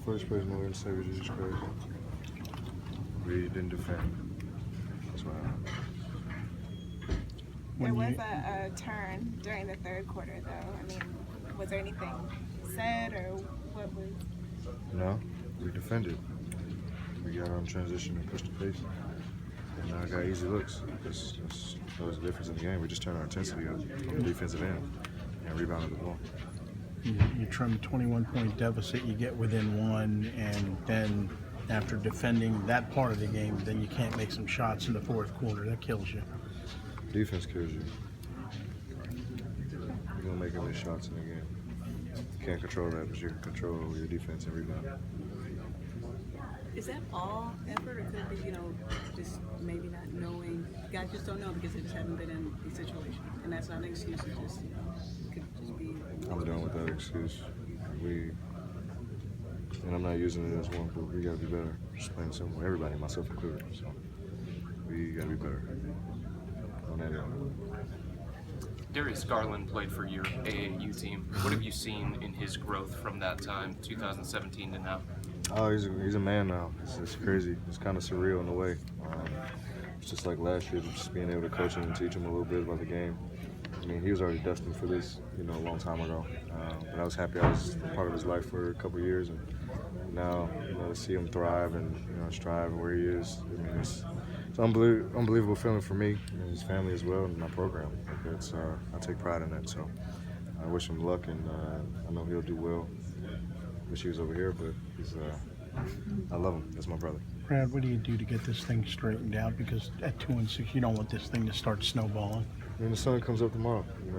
First place, no Savior Jesus Christ. We didn't defend. That's why. There was a turn during the third quarter, though. I mean, was there anything said or what was? No, we defended. We got on transition and pushed the pace. And I got easy looks. That was the difference in the game. We just turned our intensity up on the defensive end and rebounded the ball. You trim a 21-point deficit, you get within one, and then after defending that part of the game, then you can't make some shots in the fourth quarter. That kills you. Defense kills you. You're going to make any shots in the game. You can't control that, but you can control your defense and rebound. Is that all effort, or could it be, just maybe not knowing? Guys just don't know because they just haven't been in the situation. And that's not an excuse. It just, could just be. I'm done with that excuse. And I'm not using it as one, but we got to be better. Just plain simple. Everybody, myself included. So we got to be better on that end. Darius Garland played for your AAU team. What have you seen in his growth from that time, 2017 to now? Oh, he's a man now. It's crazy. It's kind of surreal in a way. It's just like last year, just being able to coach him and teach him a little bit about the game. I mean, he was already destined for this, a long time ago. But I was happy I was a part of his life for a couple of years, and now, to see him thrive and strive where he is. I mean, it's an unbelievable feeling for me and his family as well, and my program. I take pride in that. So I wish him luck, and I know he'll do well. Wish he was over here, but I love him. That's my brother. Brad, what do you do to get this thing straightened out? Because at 2-6, you don't want this thing to start snowballing. When the sun comes up tomorrow, you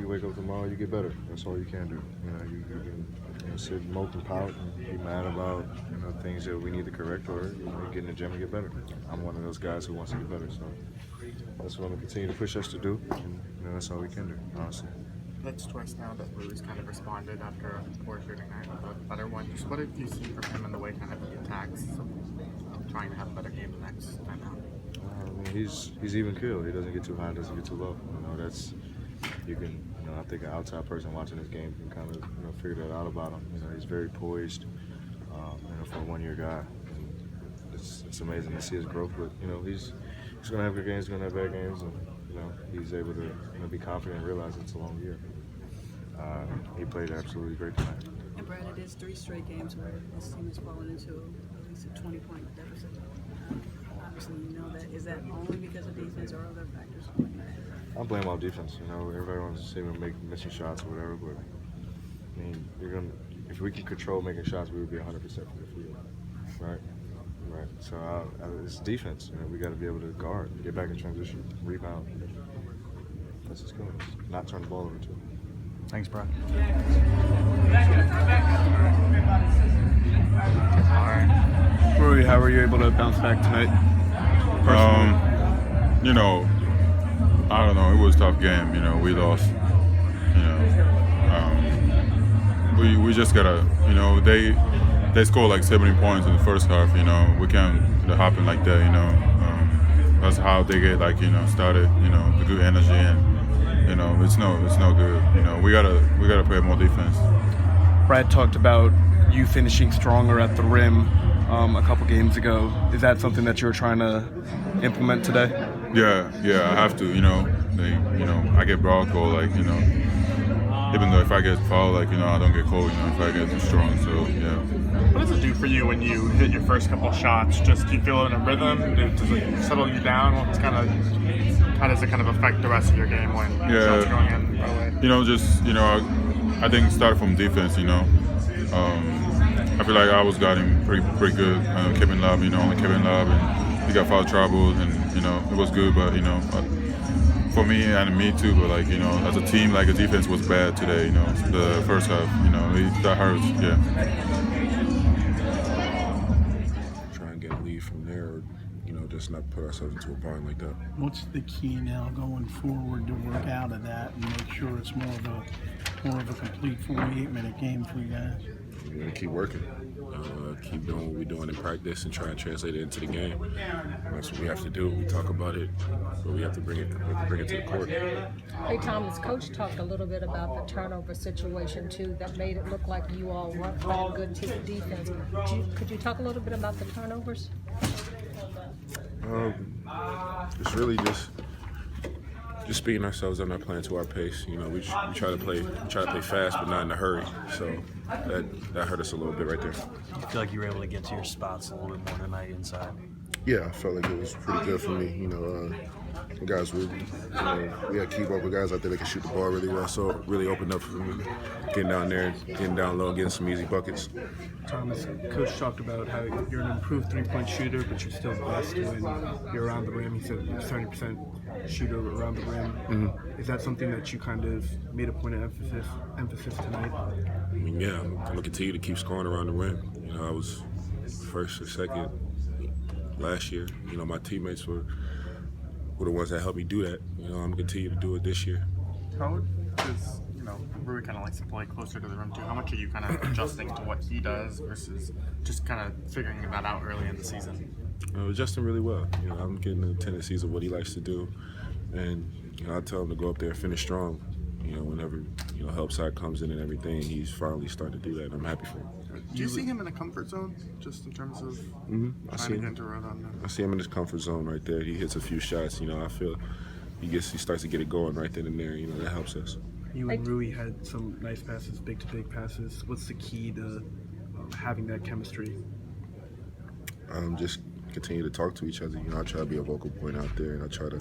wake up tomorrow, you get better. That's all you can do. You can sit and mope and pout and be mad about things that we need to correct, or get in the gym and get better. I'm one of those guys who wants to get better, so that's what I'm going to continue to push us to do, and that's all we can do, honestly. That's twice now that Rui's kind of responded after a poor shooting night with a better one. Just what have you seen from him in the way kind of he attacks, trying to have a better game the next time out? He's even killed. He doesn't get too high, doesn't get too low. That's you can. I think an outside person watching this game can kind of figure that out about him. He's very poised. For a one-year guy, and it's amazing to see his growth. But he's gonna have good games, he's gonna have bad games, and he's able to be confident and realize it's a long year. He played absolutely great tonight. And Brad, it is 3 straight games where this team has fallen into at least a 20-point deficit. Obviously, that. Is that only because of defense or other factors? I blame all defense. Everybody wants to say we're missing shots or whatever, but I mean, if we could control making shots, we would be 100% for the field, right? Right. So it's defense. We got to be able to guard, get back in transition, rebound. That's just good. Not turn the ball over too. Thanks, Brad. Rui, how were you able to bounce back tonight? I don't know. It was a tough game. We lost. We just gotta. They scored like 70 points in the first half. We can't let it happen like that. That's how they get started. The good energy, and it's no good. We gotta play more defense. Brad talked about you finishing stronger at the rim a couple games ago. Is that something that you're trying to implement today? Yeah, I have to. I get broad cold, even though if I get fouled, I don't get cold. If I get too strong, so yeah. What does it do for you when you hit your first couple shots? Just do you feel in a rhythm? Does it settle you down? How does it kind of affect the rest of your game when shots are going in right away? I think start from defense. I feel like I was guarding pretty good. Kevin Love, only Kevin Love, and he got foul trouble, and it was good, but for me and me too. But as a team, the defense was bad today. The first half, that hurts. Yeah. Try and get a lead from there, just not put ourselves into a bind like that. What's the key now going forward to work out of that and make sure it's more of a more of a complete 48-minute game for you guys? We're gonna keep working, keep doing what we're doing in practice, and try and translate it into the game. That's what we have to do. We talk about it, but we have to bring it to the court. Hey, Thomas, Coach talked a little bit about the turnover situation too. That made it look like you all weren't playing good defense. Could you talk a little bit about the turnovers? It's really just beating ourselves up, not playing to our pace. You know, we try to play fast, but not in a hurry. So that hurt us a little bit right there. I feel like you were able to get to your spots a little bit more tonight inside. Yeah, I felt like it was pretty good for me. You know, the guys we had keep up with guys out there that can shoot the ball really well. So it really opened up for me, getting down there, getting down low, getting some easy buckets. Thomas, Coach talked about how you're an improved three-point shooter, but you're still best when you're around the rim. He said you're 30% shooter around the rim. Mm-hmm. Is that something that you kind of made a point of emphasis tonight? I mean, yeah, I'm going to continue to keep scoring around the rim. You know, I was first or second last year. You know, my teammates were the ones that helped me do that. You know, I'm going to continue to do it this year. How does, you know, Rui kind of likes to play closer to the rim too. How much are you kind of adjusting to what he does versus just kind of figuring that out early in the season? Adjusting really well. You know, I'm getting the tendencies of what he likes to do, and you know, I tell him to go up there and finish strong. You know, whenever help side comes in and everything, he's finally starting to do that. And I'm happy for him. Do you see him in a comfort zone, just in terms of I trying to get into a rhythm? I see him in his comfort zone right there. He hits a few shots. You know, I feel he starts to get it going right then and there. You know, that helps us. You and Rui had some nice passes, big-to-big passes. What's the key to having that chemistry? Just continue to talk to each other. You know, I try to be a vocal point out there, and I try to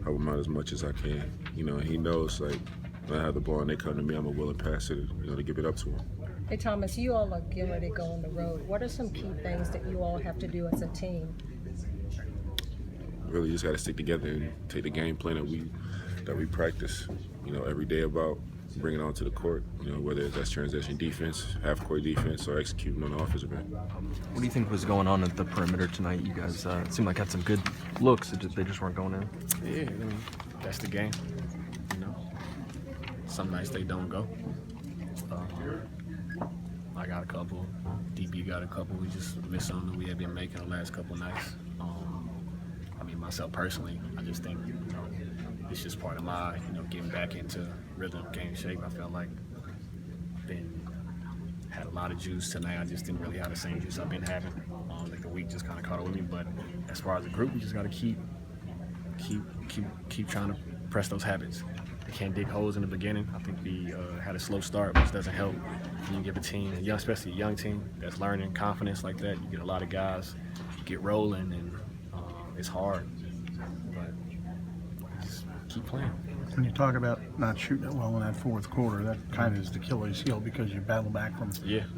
help him out as much as I can. You know, and he knows, like, when I have the ball and they come to me, I'm a willing passer, to give it up to him. Hey, Thomas, you all are getting ready to go on the road. What are some key things that you all have to do as a team? Really just got to stick together and take the game plan that we practice, every day about, bring it onto the court, whether that's transition defense, half-court defense, or executing on the offensive end. What do you think was going on at the perimeter tonight? You guys seemed like had some good looks. They just weren't going in. Yeah, I mean, that's the game. Some nights they don't go. I got a couple. DB got a couple. We just missed on that we had been making the last couple nights. I mean, myself personally, I just think it's just part of my getting back into rhythm, game shape. I felt like had a lot of juice tonight. I just didn't really have the same juice I've been having. Like the week just kind of caught up with me. But as far as a group, we just got to keep trying to press those habits. They can't dig holes in the beginning. I think we had a slow start, which doesn't help when you give a team, especially a young team that's learning confidence like that. You get a lot of guys get rolling, and it's hard. But just keep playing. When you talk about not shooting it well in that fourth quarter, that kind of is the Achilles heel because you battle back from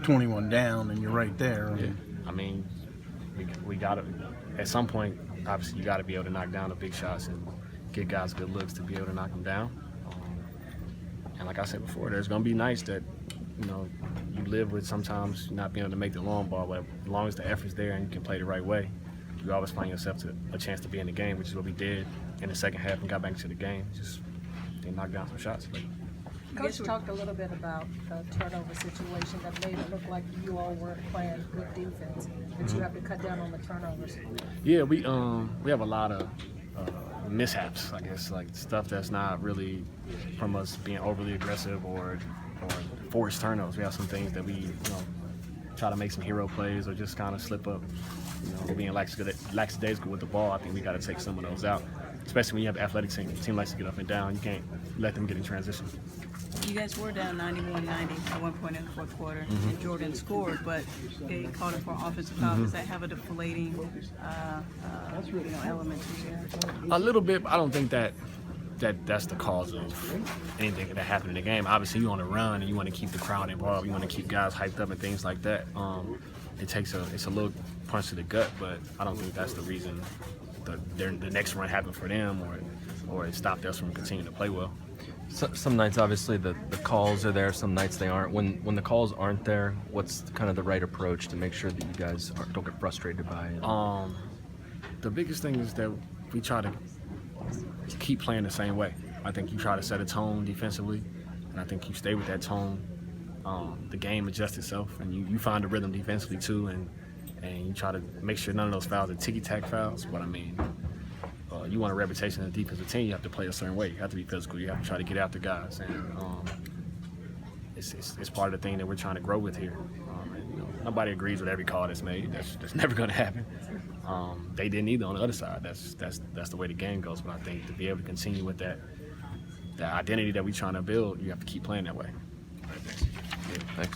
21 down and you're right there. Yeah. I mean, we got to, at some point, obviously you got to be able to knock down the big shots and get guys good looks to be able to knock them down. And like I said before, there's going to be nights that, you live with sometimes not being able to make the long ball, but as long as the effort's there and you can play the right way, you always find yourself a chance to be in the game, which is what we did in the second half and got back into the game. Just knock down some shots. Coach talked a little bit about the turnover situation that made it look like you all weren't playing good defense, but you have to cut down on the turnovers. Yeah, we have a lot of mishaps, I guess, like stuff that's not really from us being overly aggressive or forced turnovers. We have some things that we try to make some hero plays or just kind of slip up. Being lackadaisical with the ball, I think we got to take some of those out. Especially when you have an athletic team. The team likes to get up and down. You can't let them get in transition. You guys were down 91-90 at one point in the fourth quarter, and Jordan scored, but they called it for offensive foul. Does that have a deflating element to it? A little bit, but I don't think that's the cause of anything that happened in the game. Obviously, you want to run and you want to keep the crowd involved. You want to keep guys hyped up and things like that. It's a little punch to the gut, but I don't think that's the reason the next run happened for them or it stopped us from continuing to play well. Some nights, obviously, the calls are there. Some nights they aren't. When the calls aren't there, what's kind of the right approach to make sure that you guys don't get frustrated by it? The biggest thing is that we try to keep playing the same way. I think you try to set a tone defensively. And I think you stay with that tone, the game adjusts itself, and you find a rhythm defensively too, and you try to make sure none of those fouls are ticky-tack fouls. But I mean, you want a reputation as a defensive team, you have to play a certain way. You have to be physical. You have to try to get after guys, and it's part of the thing that we're trying to grow with here. Nobody agrees with every call that's made. That's never going to happen. They didn't either on the other side. That's the way the game goes. But I think to be able to continue with that identity that we're trying to build, you have to keep playing that way.